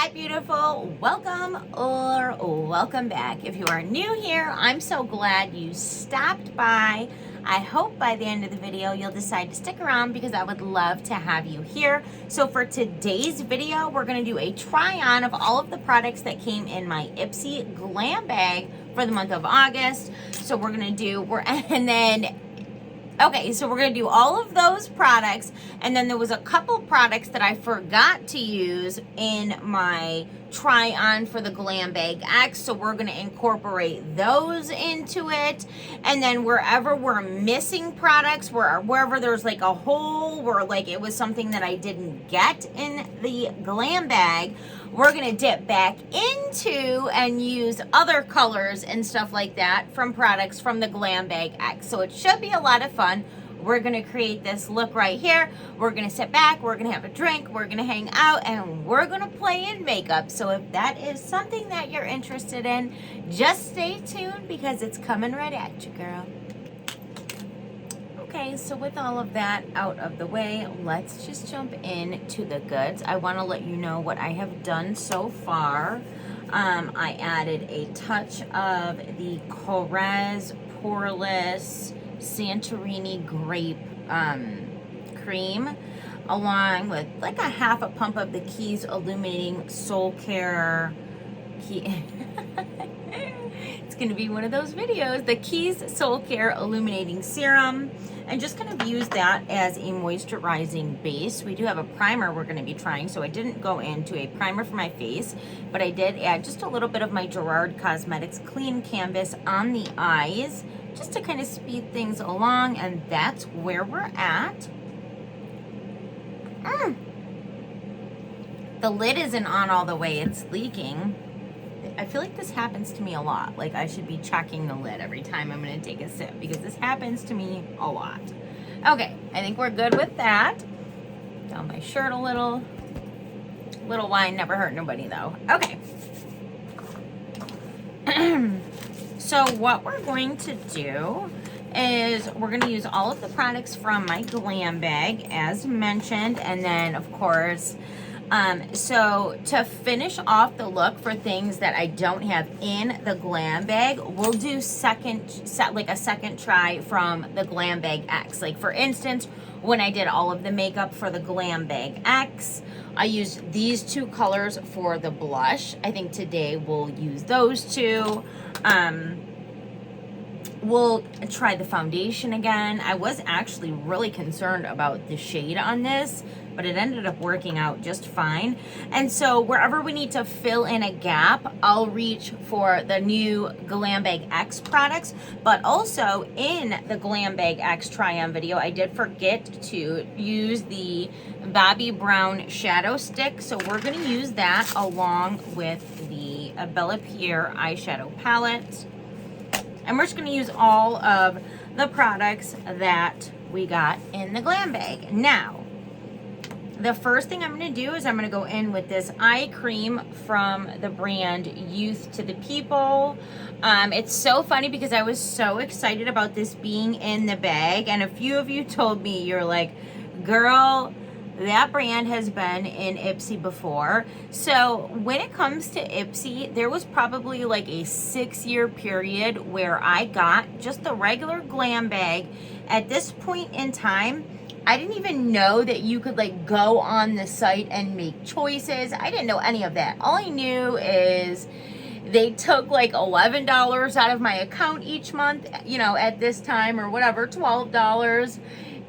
Hi beautiful, welcome or welcome back. If you are new here, I'm so glad you stopped by. I hope by the end of the video you'll decide to stick around because I would love to have you here. So for today's video, we're going to do a try on of all of the products that came in my Ipsy Glam bag for the month of August. So we're going to do, so we're going to do all of those products, and then there was a couple products that I forgot to use in my try on for the Glam Bag X, so we're going to incorporate those into it. And then wherever we're missing products, wherever there's like a hole where like it was something that I didn't get in the Glam bag, we're going to dip back into and use other colors and stuff like that from products from the Glam Bag X. So it should be a lot of fun. We're going to create this look right here. We're going to sit back, we're going to have a drink, we're going to hang out, and we're going to play in makeup. So if that is something that you're interested in, just stay tuned because it's coming right at you, girl. Okay, so with all of that out of the way, let's just jump into the goods. I want to let you know what I have done so far. I added a touch of the Korres Poreless Santorini Grape cream, along with like a half a pump of the Keys Illuminating Soul Care key. It's going to be one of those videos, the Keys Soul Care Illuminating Serum. And just kind of use that as a moisturizing base. We do have a primer we're going to be trying, so I didn't go into a primer for my face, but I did add just a little bit of my Gerard Cosmetics Clean Canvas on the eyes, just to kind of speed things along, and that's where we're at. The lid isn't on all the way, it's leaking. I feel like this happens to me a lot. Like I should be checking the lid every time I'm going to take a sip because this happens to me a lot. Okay, I think we're good with that. Down my shirt a little. Little wine never hurt nobody though. Okay. So what we're going to do is we're going to use all of the products from my Glam bag as mentioned, and then of course so to finish off the look for things that I don't have in the Glam bag, we'll do a second try from the Glam Bag X. Like for instance, when I did all of the makeup for the Glam Bag X, I used these two colors for the blush. I think today we'll use those two. We'll try the foundation again. I was actually really concerned about the shade on this, but it ended up working out just fine. And so wherever we need to fill in a gap, I'll reach for the new Glam Bag X products. But also in the Glam Bag X try-on video, I did forget to use the Bobbi Brown shadow stick. So we're gonna use that along with the Bella Pierre eyeshadow palette. And we're just going to use all of the products that we got in the Glam bag. Now, the first thing I'm going to do is I'm going to go in with this eye cream from the brand Youth to the People. It's so funny because I was so excited about this being in the bag. And a few of you told me, you're like, girl, that brand has been in Ipsy before. So when it comes to Ipsy, there was probably like a 6-year period where I got just the regular Glam bag. At this point in time, I didn't even know that you could like go on the site and make choices. I didn't know any of that. All I knew is they took like $11 out of my account each month, you know, at this time or whatever, $12.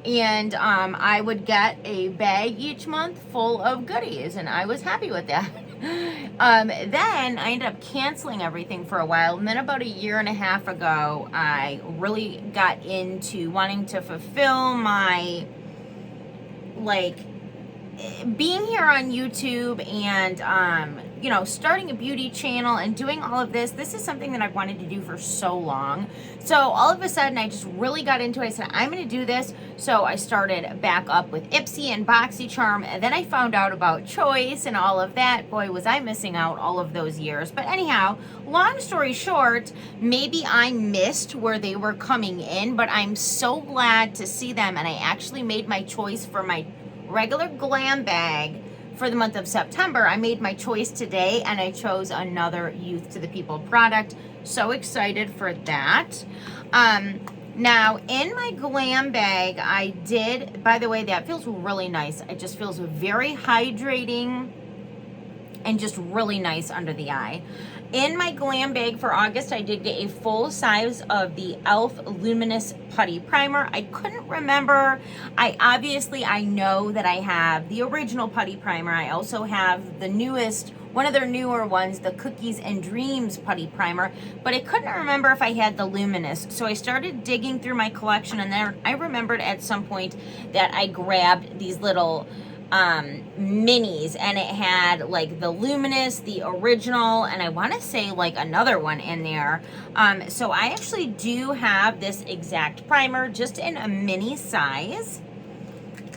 And I would get a bag each month full of goodies, and I was happy with that. Then I ended up canceling everything for a while, and then about 1.5 years ago, I really got into wanting to fulfill my, like, being here on YouTube and, you know, starting a beauty channel and doing all of this. This is something that I've wanted to do for so long. So all of a sudden I just really got into it. I said, I'm going to do this. So I started back up with Ipsy and BoxyCharm. And then I found out about Choice and all of that. Boy, was I missing out all of those years. But anyhow, long story short, maybe I missed where they were coming in, but I'm so glad to see them. And I actually made my choice for my regular Glam bag for the month of September. I made my choice today and I chose another Youth to the People product. So excited for that. Now in my Glam bag, I did, by the way, that feels really nice. It just feels very hydrating and just really nice under the eye. In my Glam bag for August, I did get a full size of the e.l.f. Luminous Putty Primer. I couldn't remember. I know that I have the original Putty Primer. I also have the newest, one of their newer ones, the Cookies and Dreams Putty Primer, but I couldn't remember if I had the Luminous. So I started digging through my collection, and then I remembered at some point that I grabbed these little minis, and it had like the Luminous, the original, and I want to say like another one in there. So I actually do have this exact primer just in a mini size.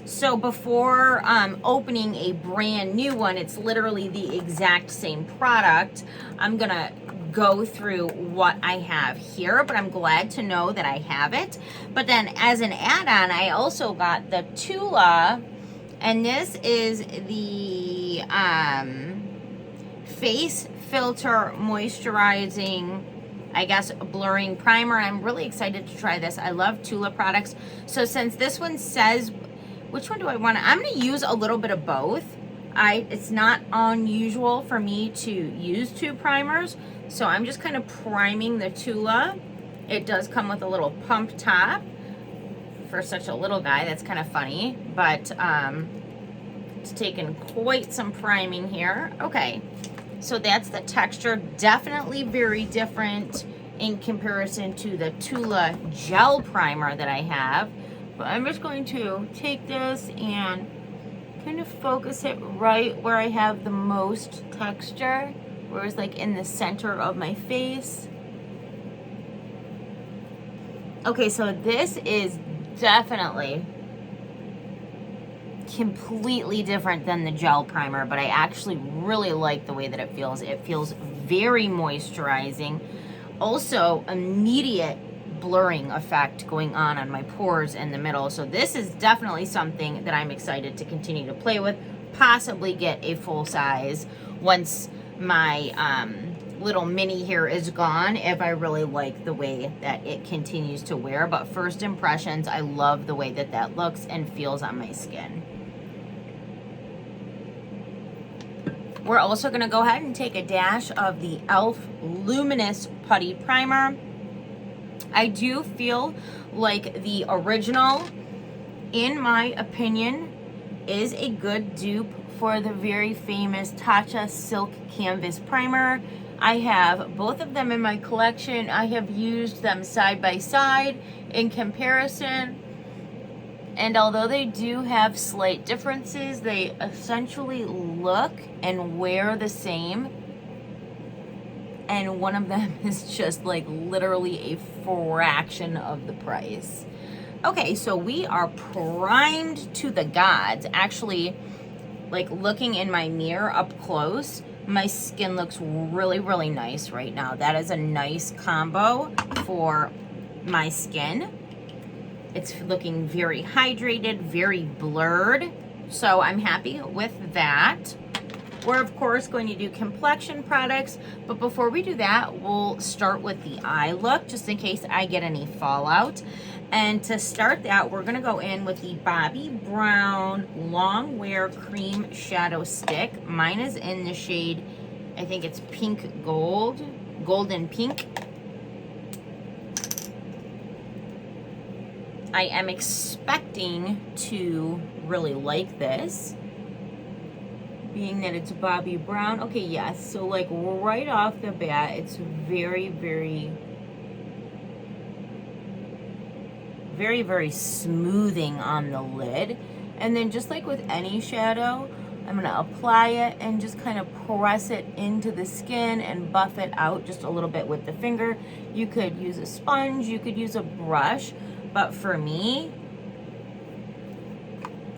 So before opening a brand new one, it's literally the exact same product. I'm gonna go through what I have here, but I'm glad to know that I have it. But then as an add-on, I also got the Tula, and this is the face filter moisturizing, I guess, blurring primer. I'm really excited to try this. I love Tula products. So since this one says, which one do I want? I'm going to use a little bit of both. It's not unusual for me to use two primers, so I'm just kind of priming the Tula. It does come with a little pump top. For such a little guy, that's kind of funny, but it's taken quite some priming here. Okay, so that's the texture. Definitely very different in comparison to the Tula gel primer that I have. But I'm just going to take this and kind of focus it right where I have the most texture, where it's like in the center of my face. Okay, so this is definitely completely different than the gel primer, but I actually really like the way that it feels. It feels very moisturizing. Also, immediate blurring effect going on my pores in the middle. So this is definitely something that I'm excited to continue to play with, possibly get a full size once my little mini here is gone, if I really like the way that it continues to wear. But first impressions, I love the way that that looks and feels on my skin. We're also going to go ahead and take a dash of the e.l.f. Luminous Putty Primer. I do feel like the original, in my opinion, is a good dupe for the very famous Tatcha Silk Canvas Primer. I have both of them in my collection. I have used them side by side in comparison. And although they do have slight differences, they essentially look and wear the same. And one of them is just like literally a fraction of the price. Okay, so we are primed to the gods. Actually, like looking in my mirror up close, my skin looks really, really nice right now. That is a nice combo for my skin. It's looking very hydrated, very blurred. So I'm happy with that. We're of course going to do complexion products, but before we do that, we'll start with the eye look, just in case I get any fallout. And to start that, we're gonna go in with the Bobbi Brown Long Wear Cream Shadow Stick. Mine is in the shade, I think it's pink gold, golden pink. I am expecting to really like this, being that it's Bobbi Brown. Okay, yes, so like right off the bat, it's very, very, very, very smoothing on the lid. And then just like with any shadow, I'm gonna apply it and just kind of press it into the skin and buff it out just a little bit with the finger. You could use a sponge, you could use a brush, but for me,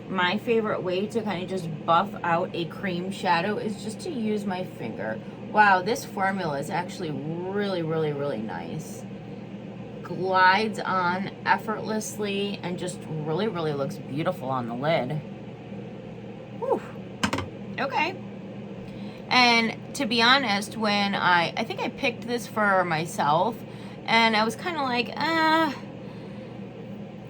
my favorite way to kind of just buff out a cream shadow is just to use my finger. Wow, this formula is actually really, really, really nice. Glides on effortlessly and just really, really looks beautiful on the lid. Whew. Okay. And to be honest, when I think I picked this for myself, and I was kind of like,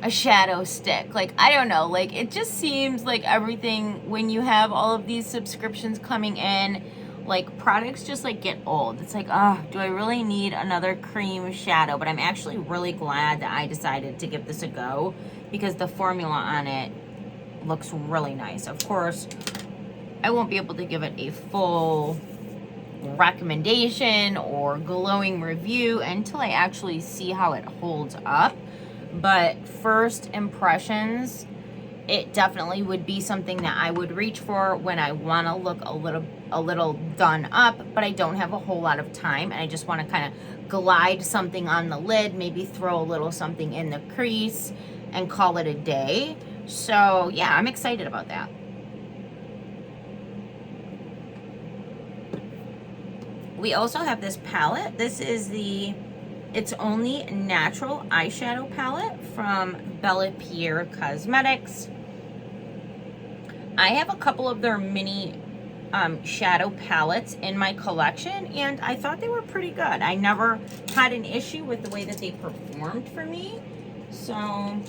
a shadow stick. Like, I don't know, like, it just seems like everything, when you have all of these subscriptions coming in, like, products just, like, get old. It's like, do I really need another cream shadow? But I'm actually really glad that I decided to give this a go, because the formula on it looks really nice. Of course, I won't be able to give it a full recommendation or glowing review until I actually see how it holds up. But first impressions, it definitely would be something that I would reach for when I want to look a little done up, but I don't have a whole lot of time and I just want to kind of glide something on the lid, maybe throw a little something in the crease and call it a day. So yeah, I'm excited about that. We also have this palette. This is the It's Only Natural eyeshadow palette from Bella Pierre Cosmetics. I have a couple of their mini shadow palettes in my collection, and I thought they were pretty good. I never had an issue with the way that they performed for me. So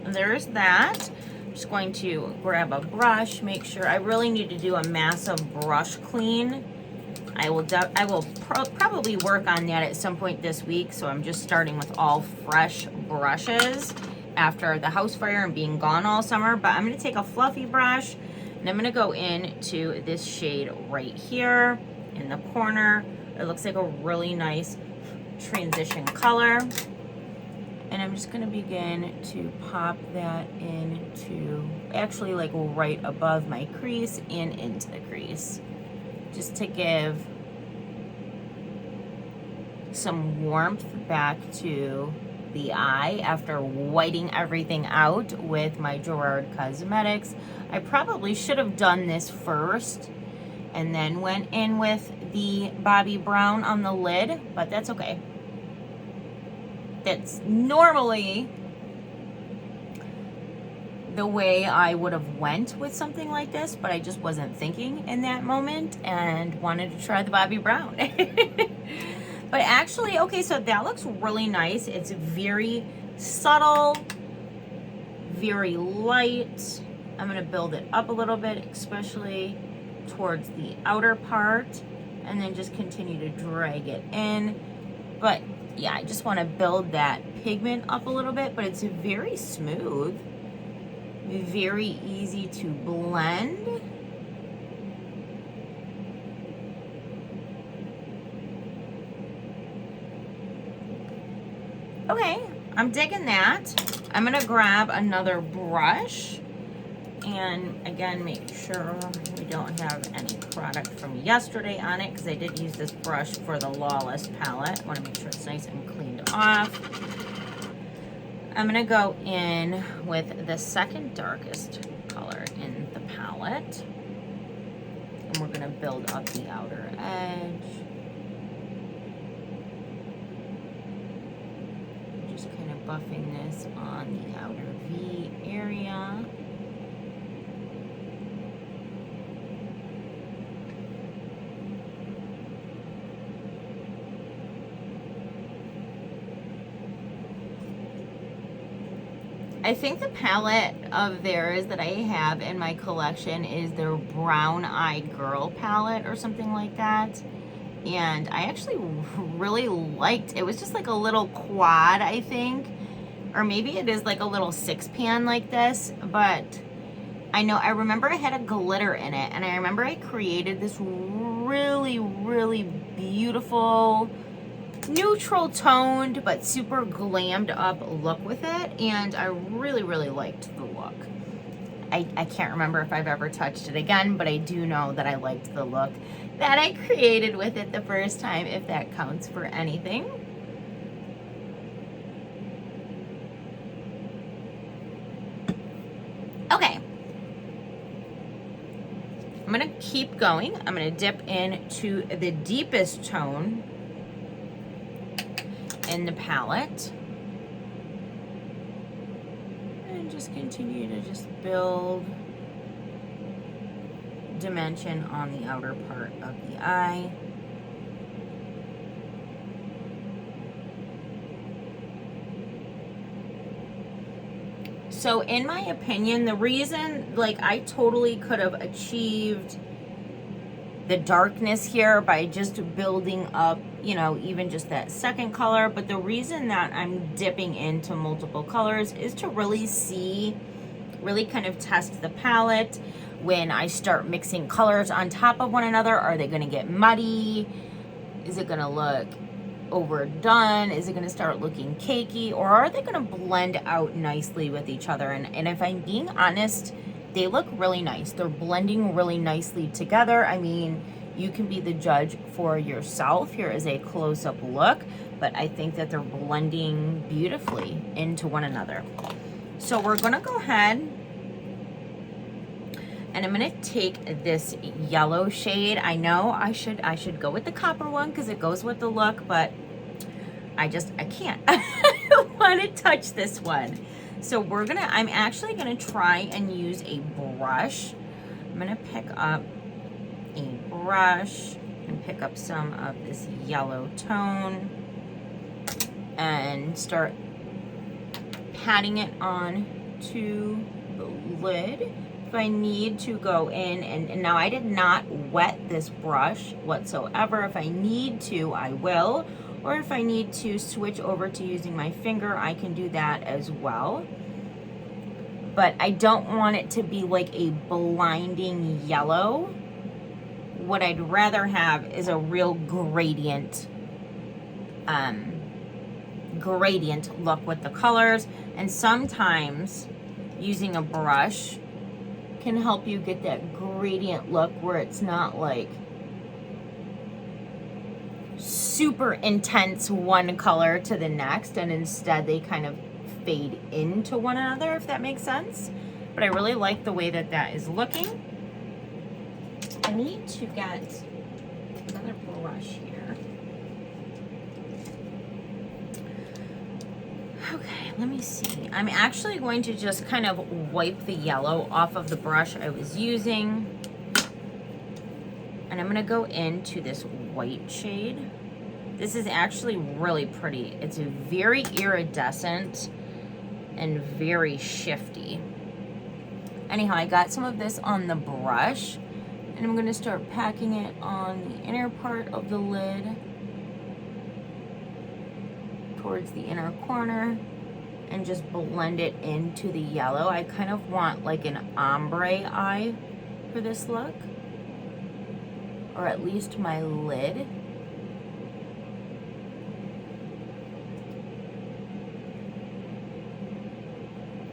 there's that. I'm just going to grab a brush, make sure. I really need to do a massive brush clean. I will probably work on that at some point this week, so I'm just starting with all fresh brushes after the house fire and being gone all summer. But I'm going to take a fluffy brush and I'm going to go into this shade right here in the corner. It looks like a really nice transition color. And I'm just going to begin to pop that into, actually like right above my crease and into the crease, just to give some warmth back to the eye after whiting everything out with my Gerard Cosmetics. I probably should have done this first and then went in with the Bobbi Brown on the lid, but that's okay. That's normally the way I would have went with something like this, but I just wasn't thinking in that moment and wanted to try the Bobbi Brown. But actually, okay, so that looks really nice. It's very subtle, very light. I'm gonna build it up a little bit, especially towards the outer part, and then just continue to drag it in. But yeah, I just wanna build that pigment up a little bit, but it's very smooth, very easy to blend. Okay, I'm digging that. I'm gonna grab another brush and again make sure we don't have any product from yesterday on it, because I did use this brush for the Lawless palette. I want to make sure it's nice and cleaned off. I'm gonna go in with the second darkest color in the palette, and we're gonna build up the outer edge. Just kind of buffing this on the outer V area. I think the palette of theirs that I have in my collection is their Brown Eye Girl palette or something like that. And I actually really liked, it was just like a little quad, I think. Or maybe it is like a little 6-pan like this. But I remember I had a glitter in it. And I remember I created this really, really beautiful, neutral toned but super glammed up look with it, and I really, really liked the look. I can't remember if I've ever touched it again, but I do know that I liked the look that I created with it the first time, if that counts for anything. Okay, I'm gonna keep going. I'm gonna dip into the deepest tone in the palette and just continue to just build dimension on the outer part of the eye. So in my opinion, the reason, like, I totally could have achieved the darkness here by just building up, you know, even just that second color. But the reason that I'm dipping into multiple colors is to really see, really kind of test the palette. When I start mixing colors on top of one another, are they going to get muddy? Is it going to look overdone? Is it going to start looking cakey? Or are they going to blend out nicely with each other? And if I'm being honest, they look really nice. They're blending really nicely together. I mean, you can be the judge for yourself. Here is a close-up look, but I think that they're blending beautifully into one another. So we're going to go ahead and I'm going to take this yellow shade. I know I should go with the copper one because it goes with the look, but I can't. I don't want to touch this one. So I'm actually gonna try and use a brush. I'm gonna pick up a brush and pick up some of this yellow tone and start patting it on to the lid. If I need to go in, and now I did not wet this brush whatsoever. If I need to, I will. Or if I need to switch over to using my finger, I can do that as well. But I don't want it to be like a blinding yellow. What I'd rather have is a real gradient look with the colors. And sometimes using a brush can help you get that gradient look where it's not like super intense one color to the next, and instead they kind of fade into one another, if that makes sense. But I really like the way that that is looking. I need to get another brush here. Okay, let me see. I'm actually going to just kind of wipe the yellow off of the brush I was using. And I'm going to go into this white shade. This is actually really pretty. It's very iridescent and very shifty. Anyhow, I got some of this on the brush, and I'm going to start packing it on the inner part of the lid towards the inner corner and just blend it into the yellow. I kind of want like an ombre eye for this look, or at least my lid.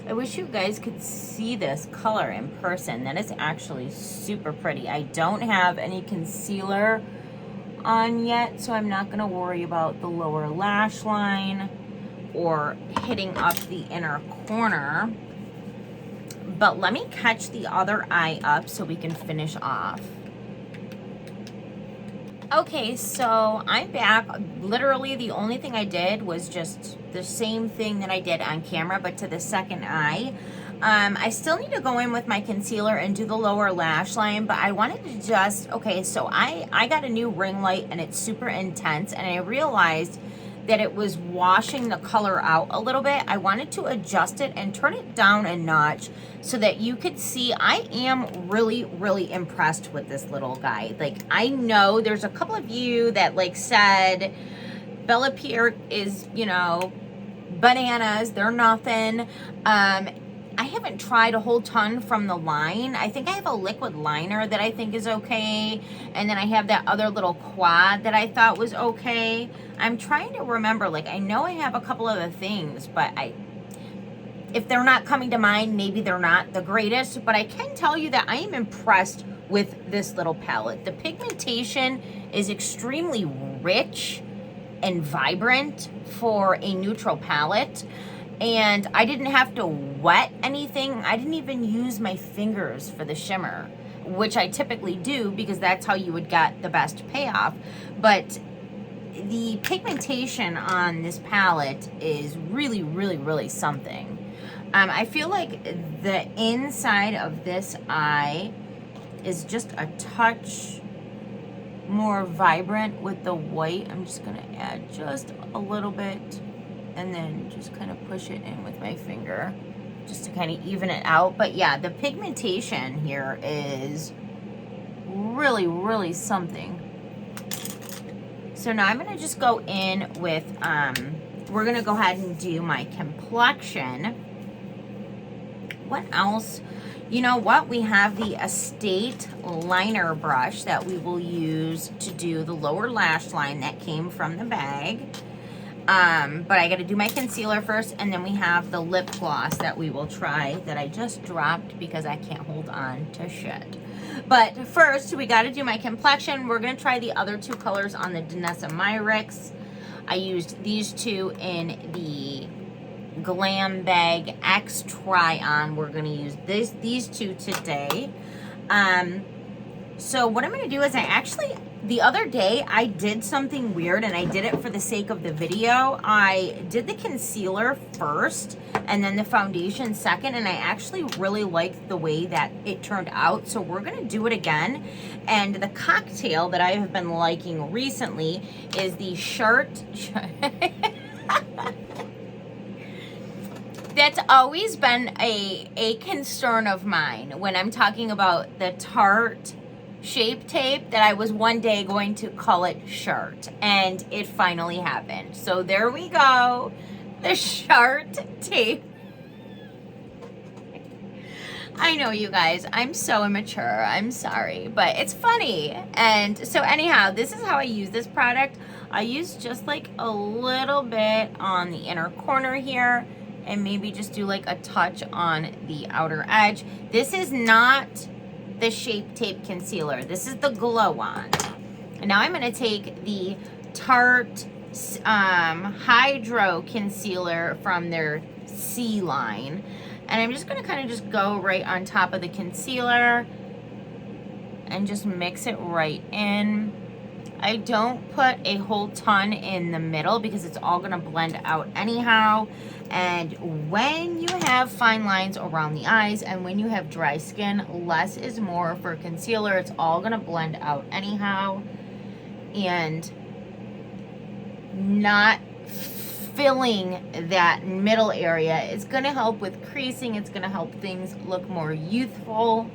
I wish you guys could see this color in person. That is actually super pretty. I don't have any concealer on yet, so I'm not going to worry about the lower lash line or hitting up the inner corner. But let me catch the other eye up so we can finish off. Okay, so I'm back. Literally the only thing I did was just the same thing that I did on camera, but to the second eye. I still need to go in with my concealer and do the lower lash line, but I wanted to just, okay, so I got a new ring light and it's super intense, and I realized that it was washing the color out a little bit. I wanted to adjust it and turn it down a notch so that you could see. I am really, really impressed with this little guy. Like, I know there's a couple of you that like said, Bella Pierre is, you know, bananas, they're nothing. I haven't tried a whole ton from the line. I think I have a liquid liner that I think is okay. And then I have that other little quad that I thought was okay. I'm trying to remember, like, I know I have a couple other things, but if they're not coming to mind, maybe they're not the greatest. But I can tell you that I am impressed with this little palette. The pigmentation is extremely rich and vibrant for a neutral palette. And I didn't have to wet anything. I didn't even use my fingers for the shimmer, which I typically do because that's how you would get the best payoff. But the pigmentation on this palette is really, really, really something. I feel like the inside of this eye is just a touch more vibrant with the white. I'm just gonna add just a little bit and then just kind of push it in with my finger just to kind of even it out. But yeah, the pigmentation here is really, really something. So now I'm gonna just go in with, we're gonna go ahead and do my complexion. What else? You know what? We have the Estate liner brush that we will use to do the lower lash line that came from the bag. But I got to do my concealer first, and then we have the lip gloss that we will try that I just dropped because I can't hold on to shit. But first, we got to do my complexion. We're going to try the other two colors on the Danessa Myricks. I used these two in the Glam Bag X Try-On. We're going to use these two today. So what I'm going to do is the other day I did something weird, and I did it for the sake of the video. I did the concealer first and then the foundation second, and I actually really liked the way that it turned out. So we're going to do it again. And the cocktail that I have been liking recently is the Shirt. That's always been a concern of mine when I'm talking about the Tarte Shape Tape, that I was one day going to call it Shirt, and it finally happened. So there we go, the Shirt Tape. I know, you guys, I'm so immature, I'm sorry, but it's funny. And so anyhow, this is how I use this product. I use just like a little bit on the inner corner here, and maybe just do like a touch on the outer edge. This is not the Shape Tape concealer. This is the Glow On. And now I'm gonna take the Tarte Hydro Concealer from their C line. And I'm just gonna kind of just go right on top of the concealer and just mix it right in. I don't put a whole ton in the middle because it's all gonna blend out anyhow. And when you have fine lines around the eyes and when you have dry skin, less is more for concealer. It's all gonna blend out anyhow. And not filling that middle area is gonna help with creasing. It's gonna help things look more youthful.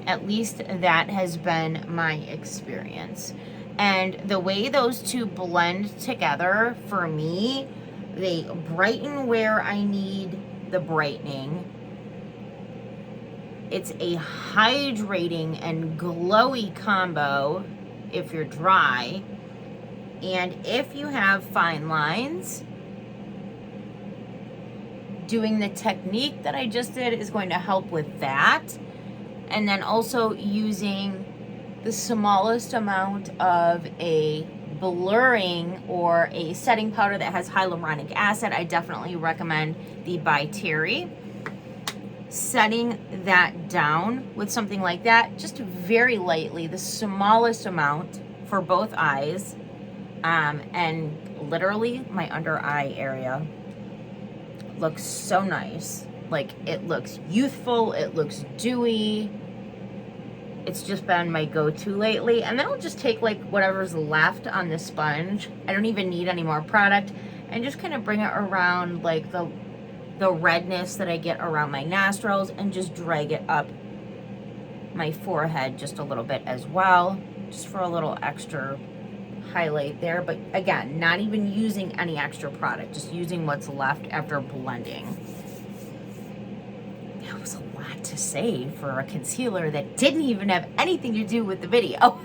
At least that has been my experience. And the way those two blend together, for me, they brighten where I need the brightening. It's a hydrating and glowy combo if you're dry. And if you have fine lines, doing the technique that I just did is going to help with that. And then also using the smallest amount of a blurring or a setting powder that has hyaluronic acid. I definitely recommend the By Terry. Setting that down with something like that, just very lightly, the smallest amount for both eyes. And literally my under eye area looks so nice. Like, it looks youthful, it looks dewy. It's just been my go-to lately. And then I'll just take like whatever's left on the sponge. I don't even need any more product. And just kind of bring it around like the redness that I get around my nostrils, and just drag it up my forehead just a little bit as well, just for a little extra highlight there. But again, not even using any extra product, just using what's left after blending. That was a lot to say for a concealer that didn't even have anything to do with the video.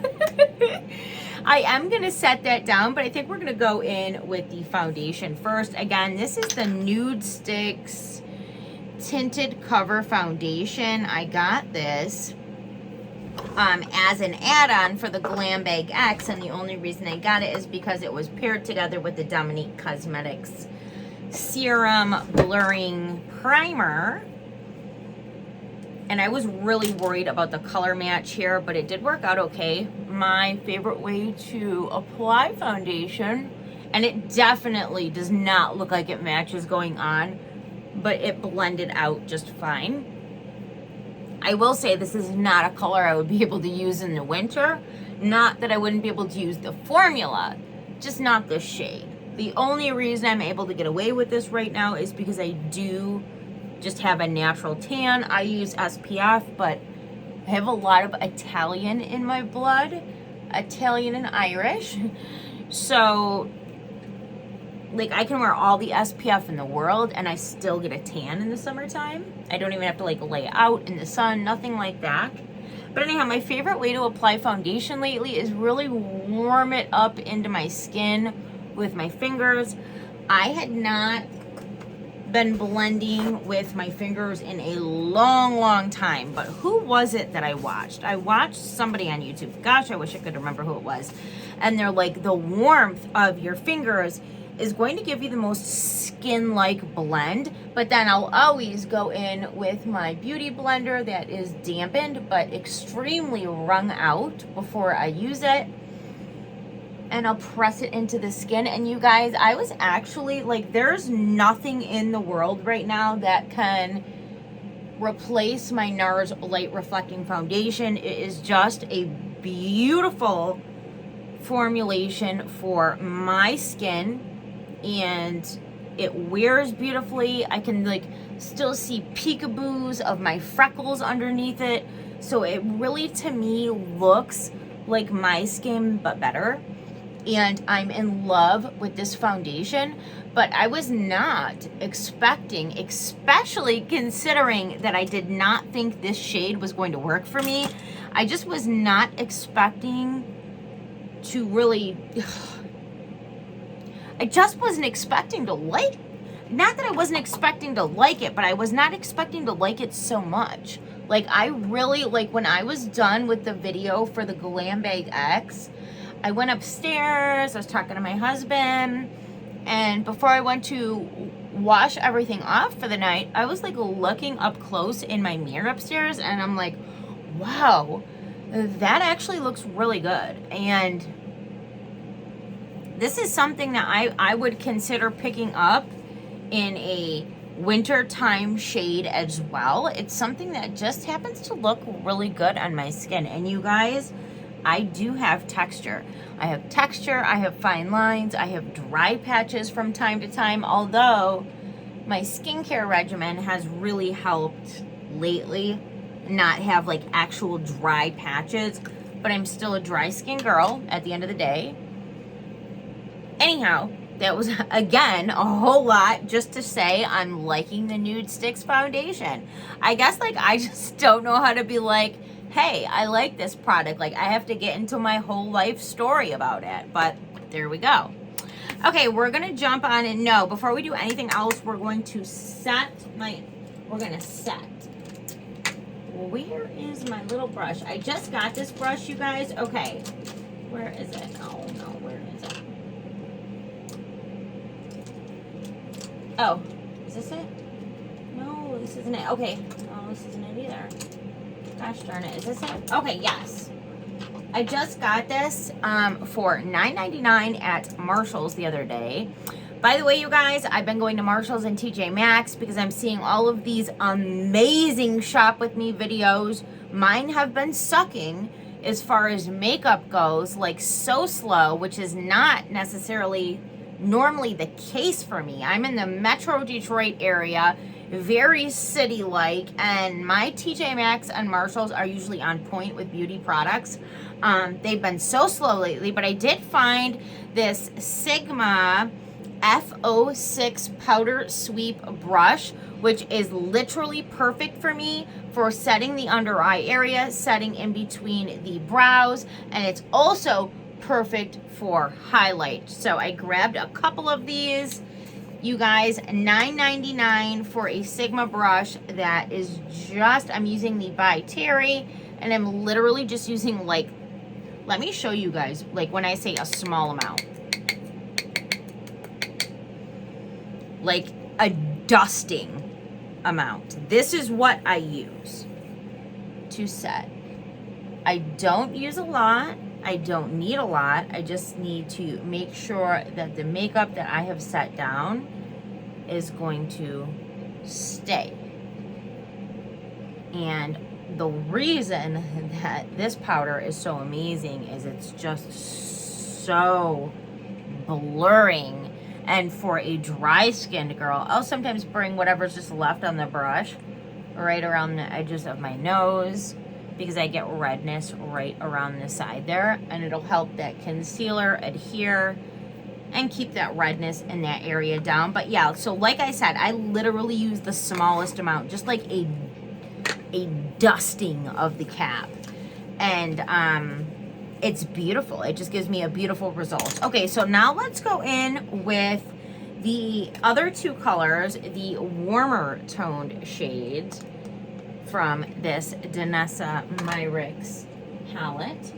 I am going to set that down, but I think we're going to go in with the foundation first. Again, this is the Nude Sticks Tinted Cover Foundation. I got this as an add-on for the Glam Bag X, and the only reason I got it is because it was paired together with the Dominique Cosmetics Serum Blurring Primer. And I was really worried about the color match here, but it did work out okay. My favorite way to apply foundation, and it definitely does not look like it matches going on, but it blended out just fine. I will say this is not a color I would be able to use in the winter. Not that I wouldn't be able to use the formula, just not the shade. The only reason I'm able to get away with this right now is because I do just have a natural tan. I use SPF, but I have a lot of Italian in my blood, Italian and Irish. So, like, I can wear all the SPF in the world and I still get a tan in the summertime. I don't even have to, like, lay out in the sun, nothing like that. But anyhow, my favorite way to apply foundation lately is really warm it up into my skin with my fingers. I had not been blending with my fingers in a long time, but who was it that I watched? I watched somebody on YouTube. Gosh, I wish I could remember who it was. And they're like, the warmth of your fingers is going to give you the most skin-like blend, but then I'll always go in with my beauty blender that is dampened but extremely wrung out before I use it, and I'll press it into the skin. And you guys, I was actually like, there's nothing in the world right now that can replace my NARS Light Reflecting Foundation. It is just a beautiful formulation for my skin, and it wears beautifully. I can like still see peekaboos of my freckles underneath it, so it really to me looks like my skin but better, and I'm in love with this foundation. But I was not expecting, especially considering that I did not think this shade was going to work for me, I just was not expecting to really, I just wasn't expecting to like, not that I wasn't expecting to like it, but I was not expecting to like it so much. Like, I really, like, when I was done with the video for the Glam Bag X, I went upstairs, I was talking to my husband, and before I went to wash everything off for the night, I was like looking up close in my mirror upstairs, and I'm like, wow, that actually looks really good. And this is something that I would consider picking up in a winter time shade as well. It's something that just happens to look really good on my skin. And you guys, I do have texture. I have texture, I have fine lines, I have dry patches from time to time, although my skincare regimen has really helped lately not have like actual dry patches, but I'm still a dry skin girl at the end of the day. Anyhow, that was, again, a whole lot just to say I'm liking the Nude Sticks foundation. I guess, like, I just don't know how to be like, hey, I like this product. Like, I have to get into my whole life story about it. But there we go. Okay, we're going to jump on and no, before we do anything else, we're going to set. Where is my little brush? I just got this brush, you guys. Okay, where is it? Oh, no, where is it? Oh, is this it? No, this isn't it. Okay. Oh, this isn't it either. Gosh darn it. Is this it? Okay, yes. I just got this for $9.99 at Marshall's the other day. By the way, you guys, I've been going to Marshall's and TJ Maxx because I'm seeing all of these amazing shop with me videos. Mine have been sucking as far as makeup goes, like so slow, which is not necessarily normally the case for me. I'm in the Metro Detroit area, very city-like, and my TJ Maxx and Marshalls are usually on point with beauty products. They've been so slow lately, but I did find this Sigma F06 powder sweep brush, which is literally perfect for me for setting the under eye area, setting in between the brows, and it's also perfect for highlight. So I grabbed a couple of these, you guys. $9.99 for a Sigma brush that is just, I'm using the by Terry, and I'm literally just using, like, let me show you guys, like, when I say a small amount, like a dusting amount. This is what I use to set. I don't use a lot. I don't need a lot. I just need to make sure that the makeup that I have set down is going to stay. And the reason that this powder is so amazing is it's just so blurring. And for a dry skinned girl, I'll sometimes bring whatever's just left on the brush right around the edges of my nose, because I get redness right around the side there, and it'll help that concealer adhere and keep that redness in that area down. But yeah, so like I said, I literally use the smallest amount, just like a dusting of the cap, and it's beautiful. It just gives me a beautiful result. Okay, so now let's go in with the other two colors, the warmer toned shades from this Danessa Myricks palette.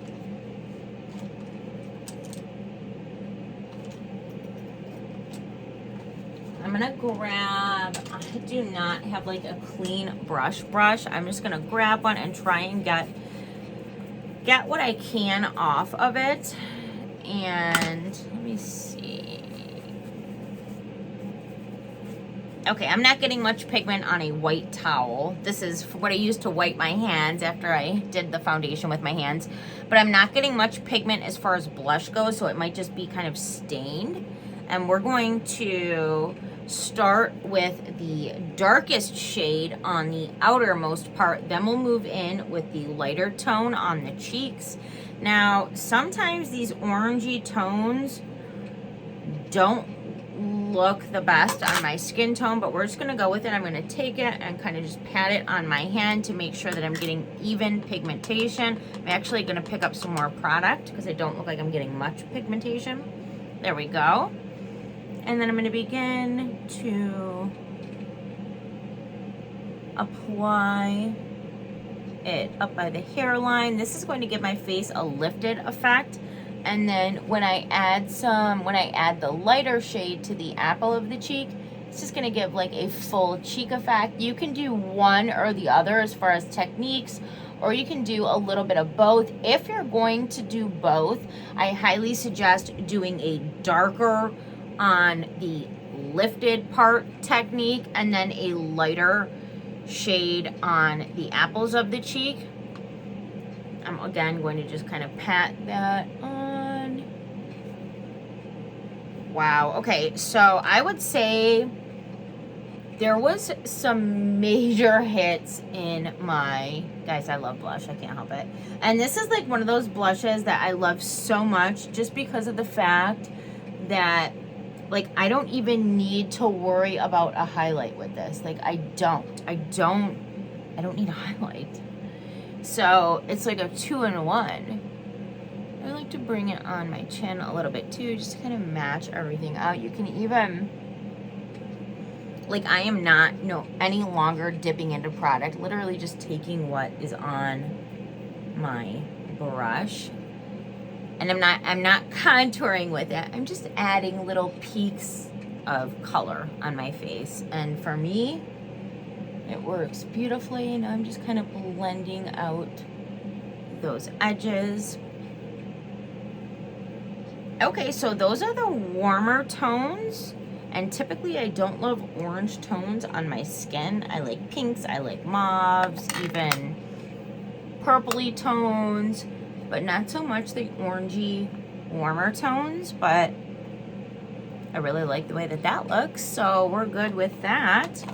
I'm gonna grab, I do not have like a clean brush. I'm just gonna grab one and try and get what I can off of it. And let me see. Okay, I'm not getting much pigment on a white towel. This is what I used to wipe my hands after I did the foundation with my hands. But I'm not getting much pigment as far as blush goes, so it might just be kind of stained. And we're going to start with the darkest shade on the outermost part. Then we'll move in with the lighter tone on the cheeks. Now, sometimes these orangey tones don't look the best on my skin tone, but we're just gonna go with it. I'm gonna take it and kind of just pat it on my hand to make sure that I'm getting even pigmentation. I'm actually gonna pick up some more product because I don't look like I'm getting much pigmentation. There we go. And then I'm gonna begin to apply it up by the hairline. This is going to give my face a lifted effect. And then when I add the lighter shade to the apple of the cheek, it's just gonna give like a full cheek effect. You can do one or the other as far as techniques, or you can do a little bit of both. If you're going to do both, I highly suggest doing a darker on the lifted part technique and then a lighter shade on the apples of the cheek. I'm again going to just kind of pat that on. Wow, okay, so I would say there was some major hits in my, guys, I love blush, I can't help it. And this is like one of those blushes that I love so much just because of the fact that like I don't even need to worry about a highlight with this. Like I don't need a highlight. So it's like a 2-in-1. I like to bring it on my chin a little bit too, just to kind of match everything out. You can even, like I am not any longer dipping into product, literally just taking what is on my brush. And I'm not contouring with it. I'm just adding little peaks of color on my face. And for me, it works beautifully. And I'm just kind of blending out those edges. Okay, so those are the warmer tones. And typically I don't love orange tones on my skin. I like pinks, I like mauves, even purpley tones, but not so much the orangey warmer tones. But I really like the way that looks, so we're good with that.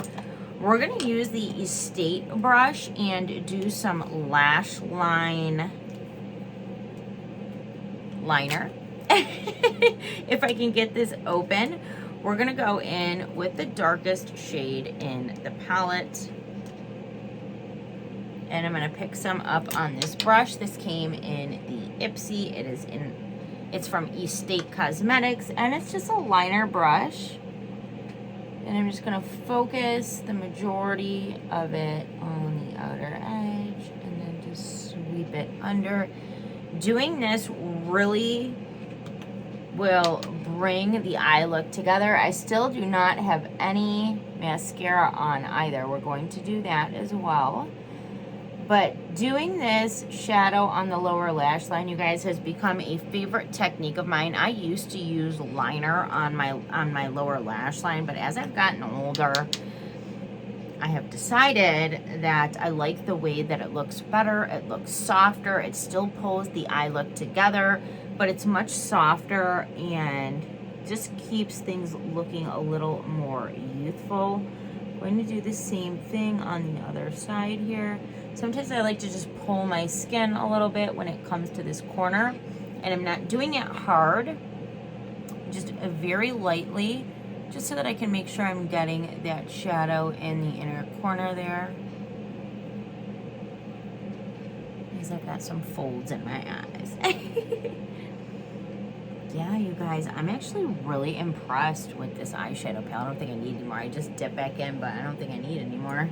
We're gonna use the Estate brush and do some lash line liner. If I can get this open, we're gonna go in with the darkest shade in the palette. And I'm gonna pick some up on this brush. This came in the Ipsy. It's from Estate Cosmetics, and it's just a liner brush. And I'm just gonna focus the majority of it on the outer edge and then just sweep it under. Doing this really will bring the eye look together. I still do not have any mascara on either. We're going to do that as well. But doing this shadow on the lower lash line, you guys, has become a favorite technique of mine. I used to use liner on my lower lash line, but as I've gotten older, I have decided that I like the way that it looks better. It looks softer. It still pulls the eye look together, but it's much softer and just keeps things looking a little more youthful. I'm going to do the same thing on the other side here. Sometimes I like to just pull my skin a little bit when it comes to this corner, and I'm not doing it hard, just very lightly, just so that I can make sure I'm getting that shadow in the inner corner there. Because I've got some folds in my eyes. Yeah, you guys, I'm actually really impressed with this eyeshadow palette. I don't think I need anymore. I just dip back in, but I don't think I need anymore.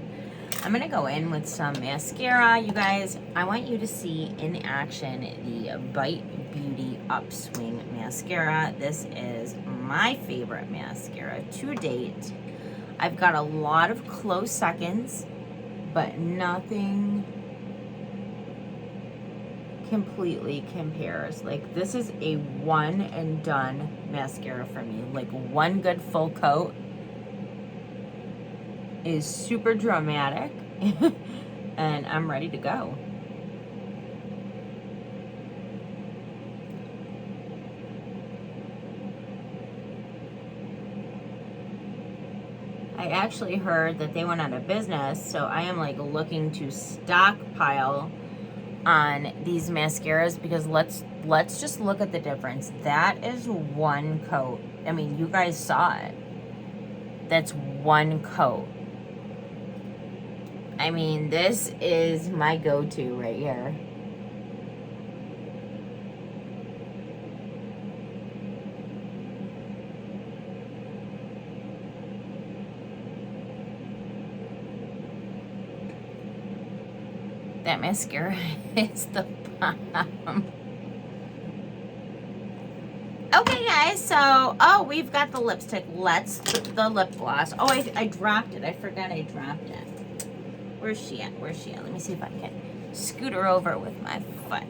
I'm going to go in with some mascara. You guys, I want you to see in action the Bite Beauty Upswing mascara. This is my favorite mascara to date. I've got a lot of close seconds, but nothing completely compares. Like, this is a one and done mascara for me. Like, one good full coat is super dramatic and I'm ready to go. I actually heard that they went out of business, so I am like looking to stockpile on these mascaras, because let's just look at the difference. That is one coat. I mean, you guys saw it. That's one coat. I mean, this is my go-to right here. That mascara is the bomb. Okay, guys, so, oh, we've got the lipstick. The lip gloss. Oh, I dropped it. I forgot I dropped it. Where's she at? Where's she at? Let me see if I can scoot her over with my foot.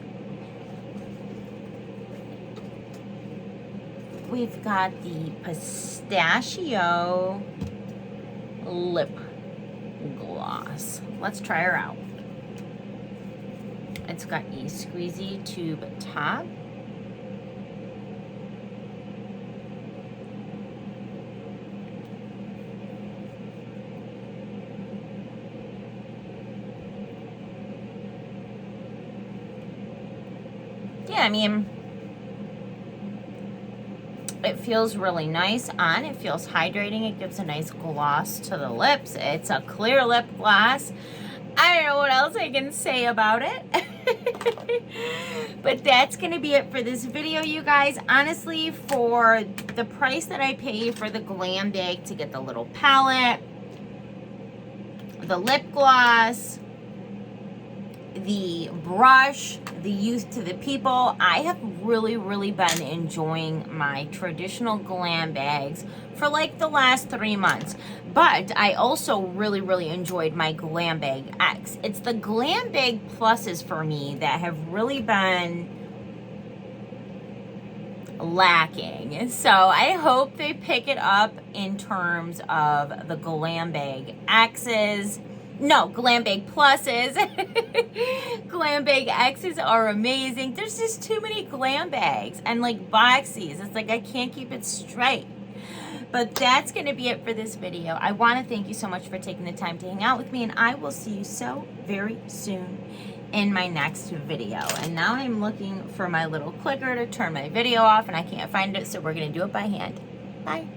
We've got the pistachio lip gloss. Let's try her out. It's got a squeezy tube top. Yeah, I mean, it feels really nice on. It feels hydrating. It gives a nice gloss to the lips. It's a clear lip gloss. I don't know what else I can say about it. But that's going to be it for this video, you guys. Honestly, for the price that I pay for the Glam bag to get the little palette, the lip gloss, the brush, the youth to the people, I have really been enjoying my traditional Glam bags for like the last 3 months. But I also really enjoyed my Glam bag X. It's the Glam bag pluses for me that have really been lacking. So I hope they pick it up in terms of the Glam bag X's. No, Glam bag pluses. Glam bag X's are amazing. There's just too many Glam bags and like boxies. It's like I can't keep it straight. But that's going to be it for this video. I want to thank you so much for taking the time to hang out with me, and I will see you so very soon in my next video. And now I'm looking for my little clicker to turn my video off, and I can't find it, so we're going to do it by hand. Bye.